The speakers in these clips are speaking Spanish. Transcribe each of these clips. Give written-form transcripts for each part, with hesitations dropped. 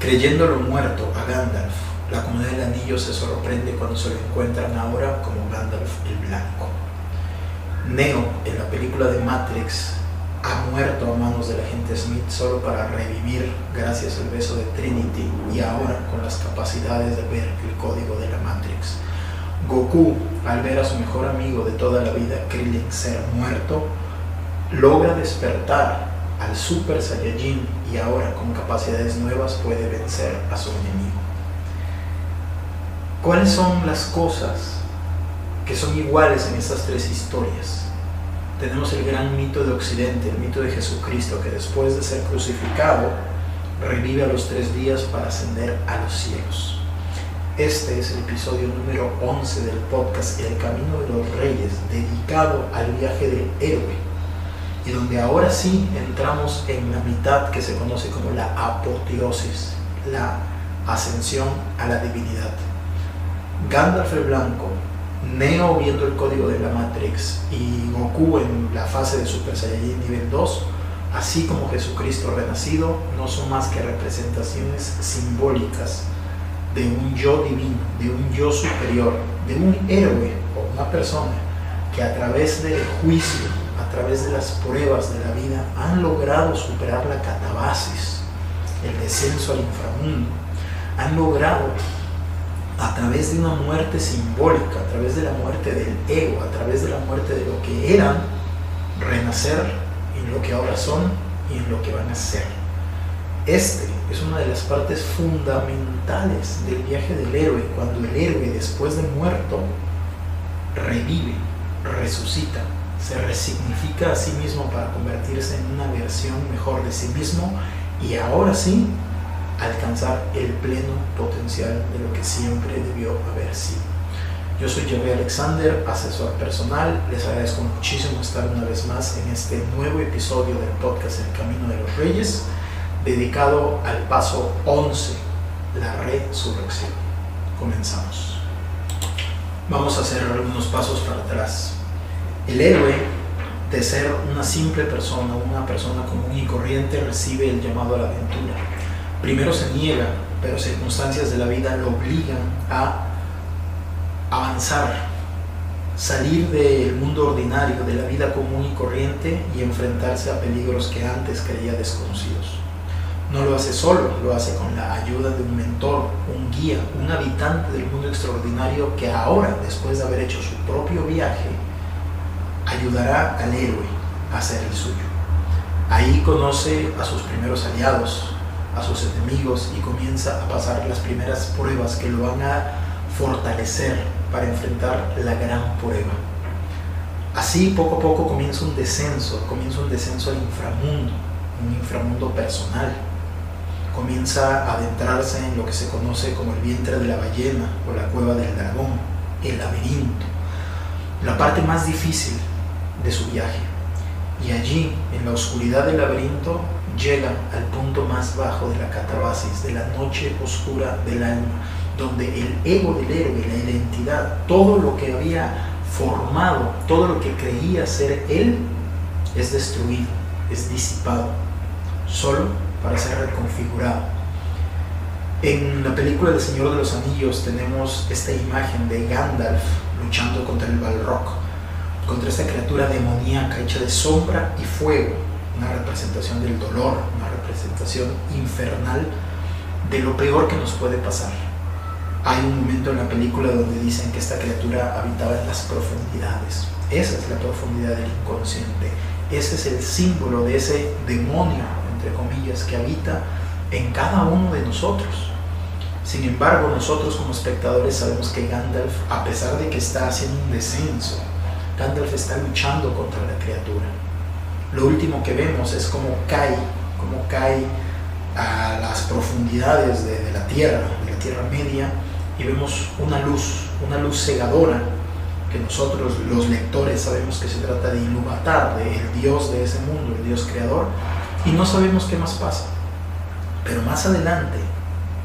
Creyéndolo muerto a Gandalf, la comunidad del anillo se sorprende cuando se lo encuentran ahora como Gandalf el Blanco. Neo, en la película de Matrix, ha muerto a manos del agente Smith solo para revivir gracias al beso de Trinity y ahora con las capacidades de ver el código de la Matrix. Goku, al ver a su mejor amigo de toda la vida, Krillin, ser muerto, logra despertar al Super Saiyajin y ahora con capacidades nuevas puede vencer a su enemigo. ¿Cuáles son las cosas que son iguales en estas tres historias? Tenemos el gran mito de Occidente, el mito de Jesucristo, que después de ser crucificado revive a los 3 días para ascender a los cielos. Este es el episodio número 11 del podcast El Camino de los Reyes, dedicado al viaje del héroe, y donde ahora sí entramos en la mitad que se conoce como la apoteosis, la ascensión a la divinidad. Gandalf el Blanco, Neo viendo el código de la Matrix y Goku en la fase de Super Saiyajin nivel 2, así como Jesucristo renacido, no son más que representaciones simbólicas de un yo divino, de un yo superior, de un héroe o una persona que a través del juicio, a través de las pruebas de la vida, han logrado superar la catabasis, el descenso al inframundo, han logrado a través de una muerte simbólica, a través de la muerte del ego, a través de la muerte de lo que eran, renacer en lo que ahora son y en lo que van a ser. Este es una de las partes fundamentales del viaje del héroe, cuando el héroe, después de muerto, revive, resucita, se resignifica a sí mismo para convertirse en una versión mejor de sí mismo y ahora sí alcanzar el pleno potencial de lo que siempre debió haber sido. Yo soy Javier Alexander, asesor personal. Les agradezco muchísimo estar una vez más en este nuevo episodio del podcast El Camino de los Reyes, dedicado al paso 11, la resurrección. Comenzamos. Vamos a hacer algunos pasos para atrás. El héroe, de ser una simple persona, una persona común y corriente, recibe el llamado a la aventura. Primero se niega, pero circunstancias de la vida lo obligan a avanzar, salir del mundo ordinario, de la vida común y corriente y enfrentarse a peligros que antes creía desconocidos. No lo hace solo, lo hace con la ayuda de un mentor, un guía, un habitante del mundo extraordinario que ahora, después de haber hecho su propio viaje, ayudará al héroe a hacer el suyo. Ahí conoce a sus primeros aliados, a sus enemigos y comienza a pasar las primeras pruebas que lo van a fortalecer para enfrentar la gran prueba. Así poco a poco comienza un descenso al inframundo, un inframundo personal. Comienza a adentrarse en lo que se conoce como el vientre de la ballena o la cueva del dragón, el laberinto, la parte más difícil de su viaje. Y allí, en la oscuridad del laberinto, llega al punto más bajo de la catabasis, de la noche oscura del alma, donde el ego del héroe, la identidad, todo lo que había formado, todo lo que creía ser él, es destruido, es disipado, solo para ser reconfigurado. En la película del Señor de los Anillos tenemos esta imagen de Gandalf luchando contra el Balrog, contra esta criatura demoníaca hecha de sombra y fuego, una representación del dolor, una representación infernal de lo peor que nos puede pasar. Hay un momento en la película donde dicen que esta criatura habitaba en las profundidades. Esa es la profundidad del inconsciente. Ese es el símbolo de ese demonio, entre comillas, que habita en cada uno de nosotros. Sin embargo, nosotros como espectadores sabemos que Gandalf, a pesar de que está haciendo un descenso, Gandalf está luchando contra la criatura. Lo último que vemos es cómo cae a las profundidades de la Tierra Media, y vemos una luz cegadora, que nosotros los lectores sabemos que se trata de Ilúvatar, del dios de ese mundo, el dios creador, y no sabemos qué más pasa. Pero más adelante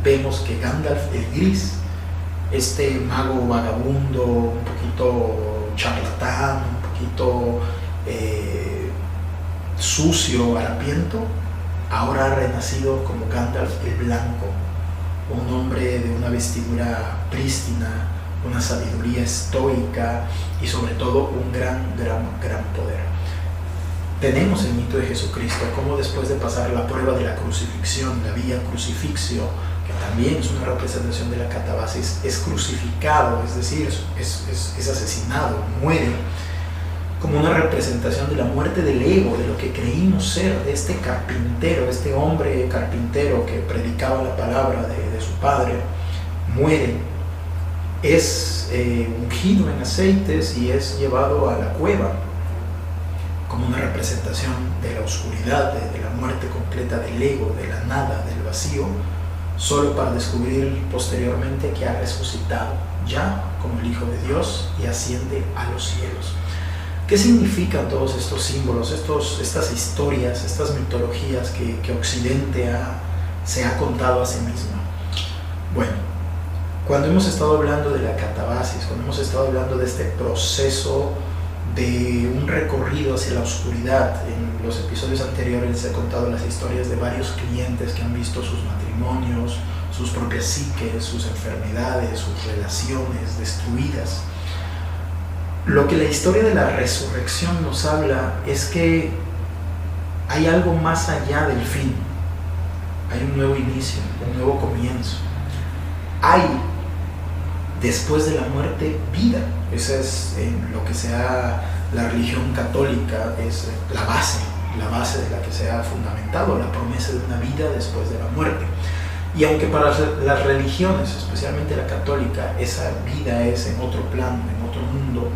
vemos que Gandalf el Gris, este mago vagabundo, un poquito charlatán, un poquito sucio, harapiento, ahora ha renacido como Gandalf el Blanco, un hombre de una vestidura prístina, una sabiduría estoica y sobre todo un gran poder. Tenemos el mito de Jesucristo, como después de pasar la prueba de la crucifixión, la vía crucifixio, que también es una representación de la catabasis, es crucificado, es decir, es asesinado, muere, como una representación de la muerte del ego, de lo que creímos ser, de este carpintero, este hombre carpintero que predicaba la palabra de su padre, muere, es ungido en aceites y es llevado a la cueva, como una representación de la oscuridad, de la muerte completa del ego, de la nada, del vacío, solo para descubrir posteriormente que ha resucitado ya como el Hijo de Dios y asciende a los cielos. ¿Qué significan todos estos símbolos, estas historias, estas mitologías que Occidente se ha contado a sí misma? Bueno, cuando hemos estado hablando de la catabasis, cuando hemos estado hablando de este proceso de un recorrido hacia la oscuridad, en los episodios anteriores les he contado las historias de varios clientes que han visto sus matrimonios, sus propias psiques, sus enfermedades, sus relaciones destruidas. Lo que la historia de la resurrección nos habla es que hay algo más allá del fin, hay un nuevo inicio, un nuevo comienzo. Hay, después de la muerte, vida. Esa es lo que sea la religión católica, es la base de la que se ha fundamentado, la promesa de una vida después de la muerte. Y aunque para las religiones, especialmente la católica, esa vida es en otro plano, en otro mundo,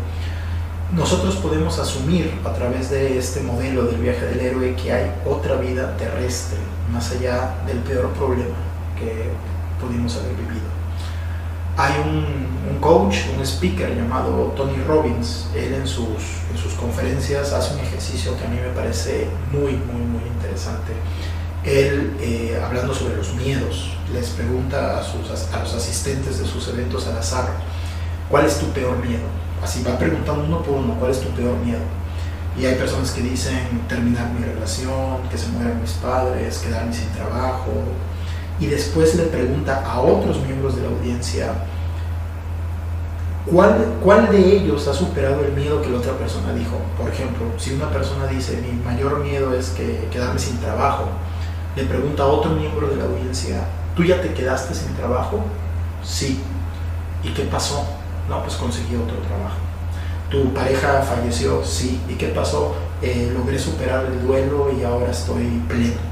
nosotros podemos asumir a través de este modelo del viaje del héroe que hay otra vida terrestre, más allá del peor problema que pudimos haber vivido. Hay un coach, un speaker llamado Tony Robbins. Él en sus conferencias hace un ejercicio que a mí me parece muy interesante. Él, hablando sobre los miedos, les pregunta a los asistentes de sus eventos al azar, ¿cuál es tu peor miedo? Así va preguntando uno por uno, ¿cuál es tu peor miedo? Y hay personas que dicen terminar mi relación, que se mueran mis padres, quedarme sin trabajo. Y después le pregunta a otros miembros de la audiencia, ¿cuál de ellos ha superado el miedo que la otra persona dijo? Por ejemplo, si una persona dice, mi mayor miedo es quedarme sin trabajo, le pregunta a otro miembro de la audiencia, ¿tú ya te quedaste sin trabajo? Sí. ¿Y qué pasó? No, pues conseguí otro trabajo. ¿Tu pareja falleció? Sí. ¿Y qué pasó? Logré superar el duelo y ahora estoy pleno.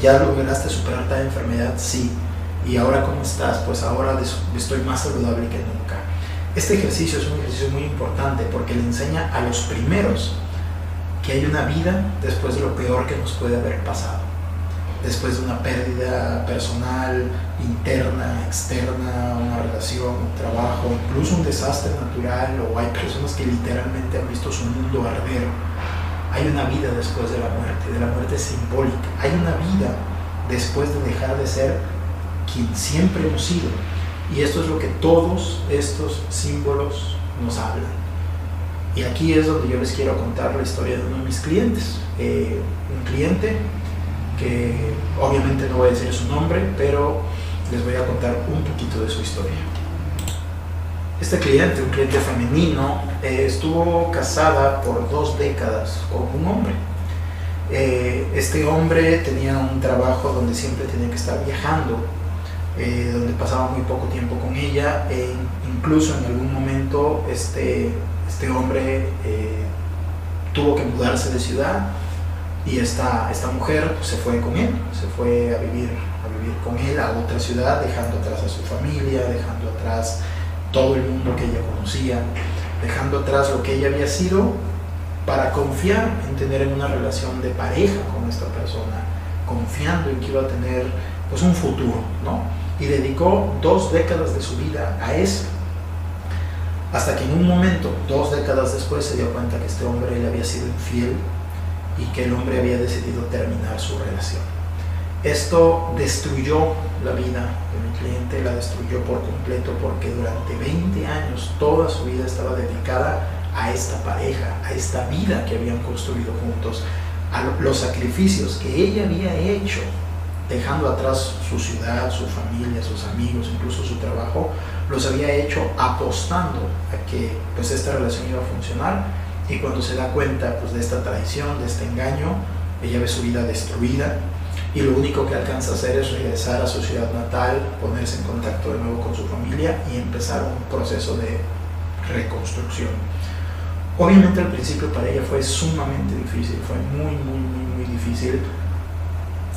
¿Ya lograste superar tal enfermedad? Sí. ¿Y ahora cómo estás? Pues ahora estoy más saludable que nunca. Este ejercicio es un ejercicio muy importante porque le enseña a los primeros que hay una vida después de lo peor que nos puede haber pasado. Después de una pérdida personal, interna, externa, una relación, un trabajo, incluso un desastre natural, o hay personas que literalmente han visto su mundo arder. Hay una vida después de la muerte simbólica. Hay una vida después de dejar de ser quien siempre hemos sido. Y esto es lo que todos estos símbolos nos hablan. Y aquí es donde yo les quiero contar la historia de uno de mis clientes. Un cliente que obviamente no voy a decir su nombre, pero les voy a contar un poquito de su historia. Este cliente, un cliente femenino, estuvo casada por 2 décadas con un hombre. Este hombre tenía un trabajo donde siempre tenía que estar viajando, donde pasaba muy poco tiempo con ella, e incluso en algún momento este hombre tuvo que mudarse de ciudad y esta mujer pues, se fue con él, se fue a vivir con él a otra ciudad, dejando atrás a su familia, dejando atrás todo el mundo que ella conocía, dejando atrás lo que ella había sido para confiar en tener una relación de pareja con esta persona, confiando en que iba a tener pues un futuro, ¿no? Y dedicó 2 décadas de su vida a eso, hasta que en un momento, 2 décadas después, se dio cuenta que este hombre le había sido infiel y que el hombre había decidido terminar su relación. Esto destruyó la vida de mi cliente, la destruyó por completo, porque durante 20 años toda su vida estaba dedicada a esta pareja, a esta vida que habían construido juntos, los sacrificios que ella había hecho, dejando atrás su ciudad, su familia, sus amigos, incluso su trabajo, los había hecho apostando a que pues esta relación iba a funcionar, y cuando se da cuenta pues de esta traición, de este engaño, ella ve su vida destruida y lo único que alcanza a hacer es regresar a su ciudad natal, ponerse en contacto de nuevo con su familia y empezar un proceso de reconstrucción. Obviamente al principio para ella fue sumamente difícil, fue muy difícil.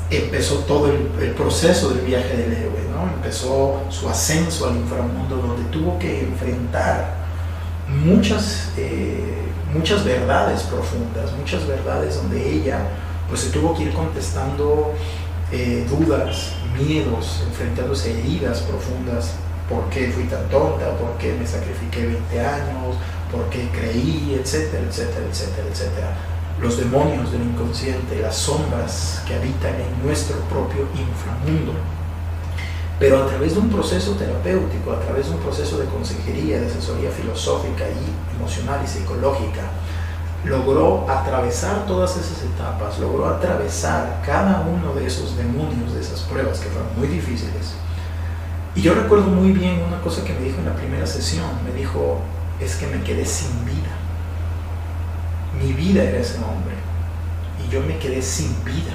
Empezó todo el proceso del viaje del héroe, ¿no? Empezó su ascenso al inframundo, donde tuvo que enfrentar muchas verdades profundas, muchas verdades donde ella pues se tuvo que ir contestando dudas, miedos, enfrentándose a heridas profundas. ¿Por qué fui tan tonta? ¿Por qué me sacrifiqué 20 años? ¿Por qué creí? Etcétera, etcétera, etcétera, etcétera. Los demonios del inconsciente, las sombras que habitan en nuestro propio inframundo. Pero a través de un proceso terapéutico, a través de un proceso de consejería, de asesoría filosófica y emocional y psicológica, logró atravesar todas esas etapas, logró atravesar cada uno de esos demonios, de esas pruebas que fueron muy difíciles. Y yo recuerdo muy bien una cosa que me dijo en la primera sesión. Me dijo, es que me quedé sin vida. Mi vida era ese hombre y yo me quedé sin vida.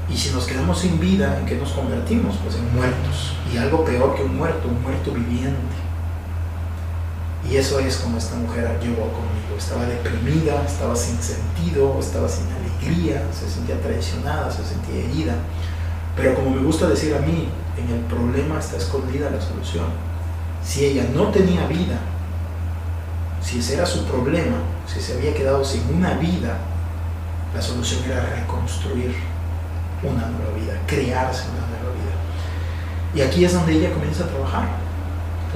Y si nos quedamos sin vida, ¿en qué nos convertimos? Pues en muertos. Y algo peor que un muerto viviente. Y eso es como esta mujer llegó conmigo. Estaba deprimida, estaba sin sentido, estaba sin alegría, se sentía traicionada, se sentía herida. Pero como me gusta decir a mí, en el problema está escondida la solución. Si ella no tenía vida, si ese era su problema, si se había quedado sin una vida, la solución era reconstruir una nueva vida, crearse una nueva vida. Y aquí es donde ella comienza a trabajar,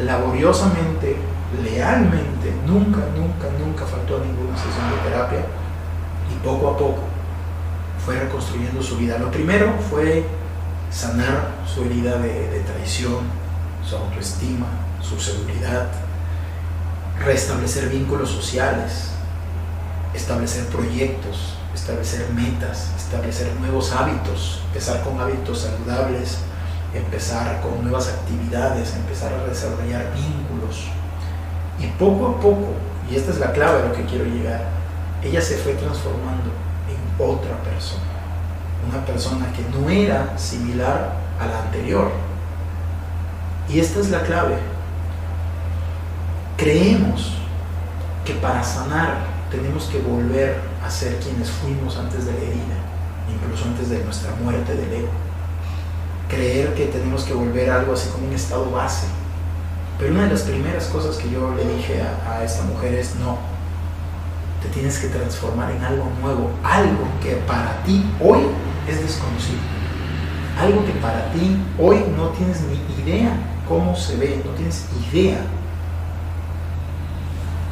laboriosamente, lealmente, nunca faltó a ninguna sesión de terapia, y poco a poco fue reconstruyendo su vida. Lo primero fue sanar su herida de traición, su autoestima, su seguridad, restablecer vínculos sociales, establecer proyectos, establecer metas, establecer nuevos hábitos, empezar con hábitos saludables, empezar con nuevas actividades, empezar a desarrollar vínculos. Y poco a poco, y esta es la clave a lo que quiero llegar, ella se fue transformando en otra persona, una persona que no era similar a la anterior. Y esta es la clave. Creemos que para sanar tenemos que volver a ser quienes fuimos antes de la herida, incluso antes de nuestra muerte del ego. Creer que tenemos que volver a algo así como un estado base. Pero una de las primeras cosas que yo le dije a esta mujer es: no, te tienes que transformar en algo nuevo, algo que para ti hoy es desconocido, algo que para ti hoy no tienes ni idea cómo se ve, no tienes idea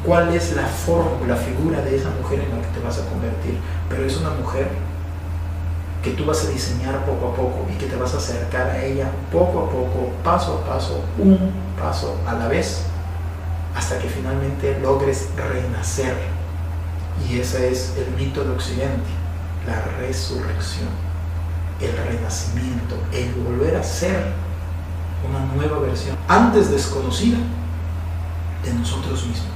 cuál es la forma, la figura de esa mujer en la que te vas a convertir, pero es una mujer que tú vas a diseñar poco a poco y que te vas a acercar a ella poco a poco, paso a paso, un paso a la vez, hasta que finalmente logres renacer. Y ese es el mito de Occidente, la resurrección, el renacimiento, el volver a ser una nueva versión, antes desconocida, de nosotros mismos.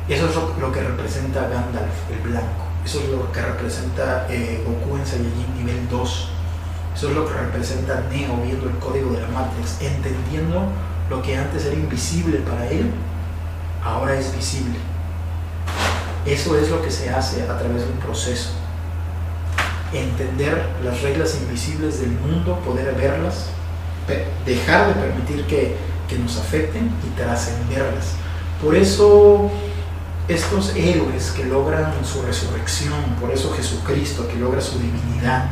Eso es lo que representa Gandalf el Blanco. Eso es lo que representa Goku en Saiyajin nivel 2. Eso es lo que representa Neo viendo el código de la Matrix, entendiendo lo que antes era invisible para él, ahora es visible. Eso es lo que se hace a través de un proceso. Entender las reglas invisibles del mundo, poder verlas, dejar de permitir que nos afecten y trascenderlas. Por eso estos héroes que logran su resurrección, por eso Jesucristo que logra su divinidad.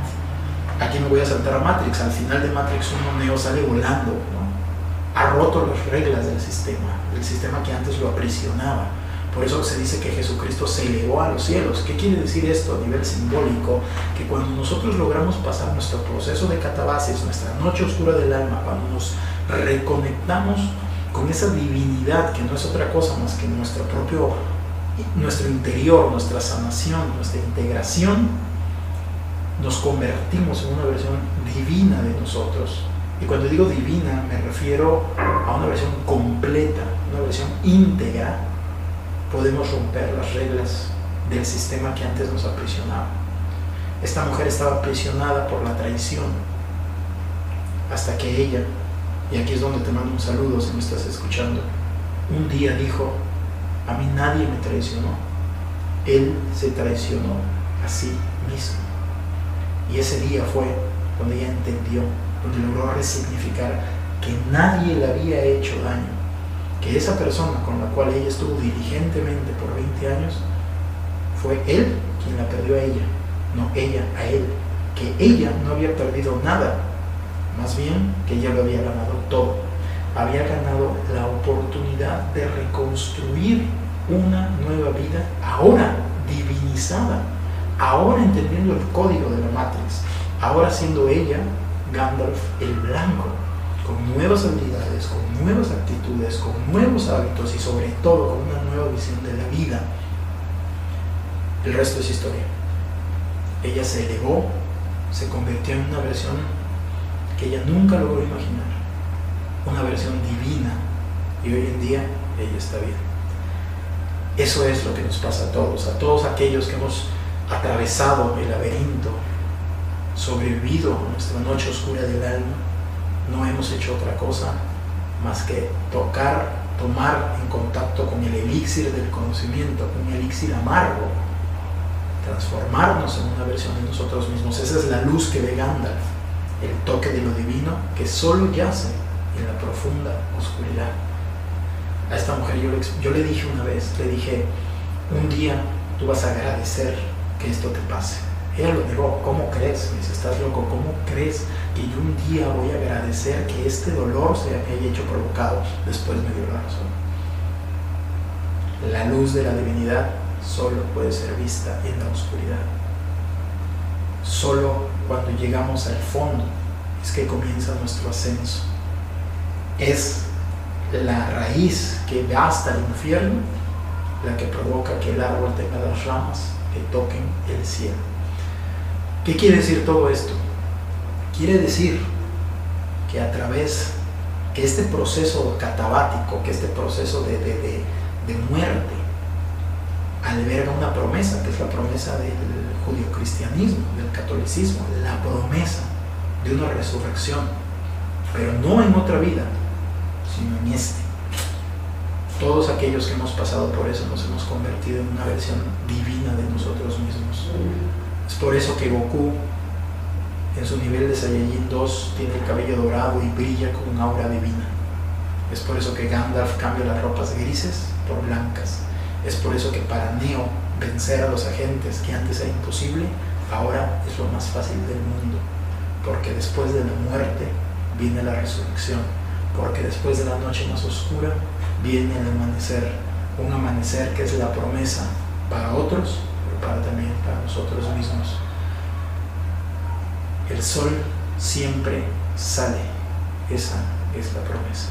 Aquí me voy a saltar a Matrix. Al final de Matrix 1, Neo sale volando, ¿no? Ha roto las reglas del sistema que antes lo aprisionaba. Por eso se dice que Jesucristo se elevó a los cielos. ¿Qué quiere decir esto a nivel simbólico? Que cuando nosotros logramos pasar nuestro proceso de catabasis, nuestra noche oscura del alma, cuando nos reconectamos con esa divinidad que no es otra cosa más que nuestro propio nuestro interior, nuestra sanación, nuestra integración, nos convertimos en una versión divina de nosotros. Y cuando digo divina, me refiero a una versión completa, una versión íntegra. Podemos romper las reglas del sistema que antes nos aprisionaba. Esta mujer estaba aprisionada por la traición, hasta que ella, y aquí es donde te mando un saludo si me estás escuchando, un día dijo: a mí nadie me traicionó, él se traicionó a sí mismo. Y ese día fue donde ella entendió, donde logró resignificar que nadie le había hecho daño, que esa persona con la cual ella estuvo diligentemente por 20 años, fue él quien la perdió a ella, no ella a él, que ella no había perdido nada, más bien que ella lo había ganado todo. Había ganado la oportunidad de reconstruir una nueva vida, ahora divinizada, ahora entendiendo el código de la Matrix, ahora siendo ella Gandalf el Blanco, con nuevas habilidades, con nuevas actitudes, con nuevos hábitos y sobre todo con una nueva visión de la vida. El resto es historia. Ella se elevó, se convirtió en una versión que ella nunca logró imaginar, una versión divina, y hoy en día ella está bien. Eso es lo que nos pasa a todos aquellos que hemos atravesado el laberinto, sobrevivido a nuestra noche oscura del alma. No hemos hecho otra cosa más que tomar en contacto con el elixir del conocimiento, con el elixir amargo, transformarnos en una versión de nosotros mismos. Esa es la luz que ve Gandalf, el toque de lo divino que solo yace en la profunda oscuridad. A esta mujer yo le dije una vez, le dije: un día tú vas a agradecer que esto te pase. Ella lo negó. ¿Cómo crees? Me dice: estás loco. ¿Cómo crees que yo un día voy a agradecer que este dolor se haya hecho provocado? Después me dio la razón. La luz de la divinidad solo puede ser vista en la oscuridad. Solo cuando llegamos al fondo es que comienza nuestro ascenso. Es la raíz que va hasta el infierno la que provoca que el árbol tenga las ramas que toquen el cielo. ¿Qué quiere decir todo esto? Quiere decir que a través que este proceso catabático, que este proceso de muerte alberga una promesa, que es la promesa del judio-cristianismo, del catolicismo, la promesa de una resurrección, pero no en otra vida, sino en este. Todos aquellos que hemos pasado por eso nos hemos convertido en una versión divina de nosotros mismos. Es por eso que Goku, en su nivel de Saiyajin 2, tiene el cabello dorado y brilla con un aura divina. Es por eso que Gandalf cambia las ropas grises por blancas. Es por eso que para Neo vencer a los agentes, que antes era imposible, ahora es lo más fácil del mundo. Porque después de la muerte viene la resurrección. Porque después de la noche más oscura viene el amanecer. Un amanecer que es la promesa para otros, pero también para nosotros mismos. El sol siempre sale. Esa es la promesa.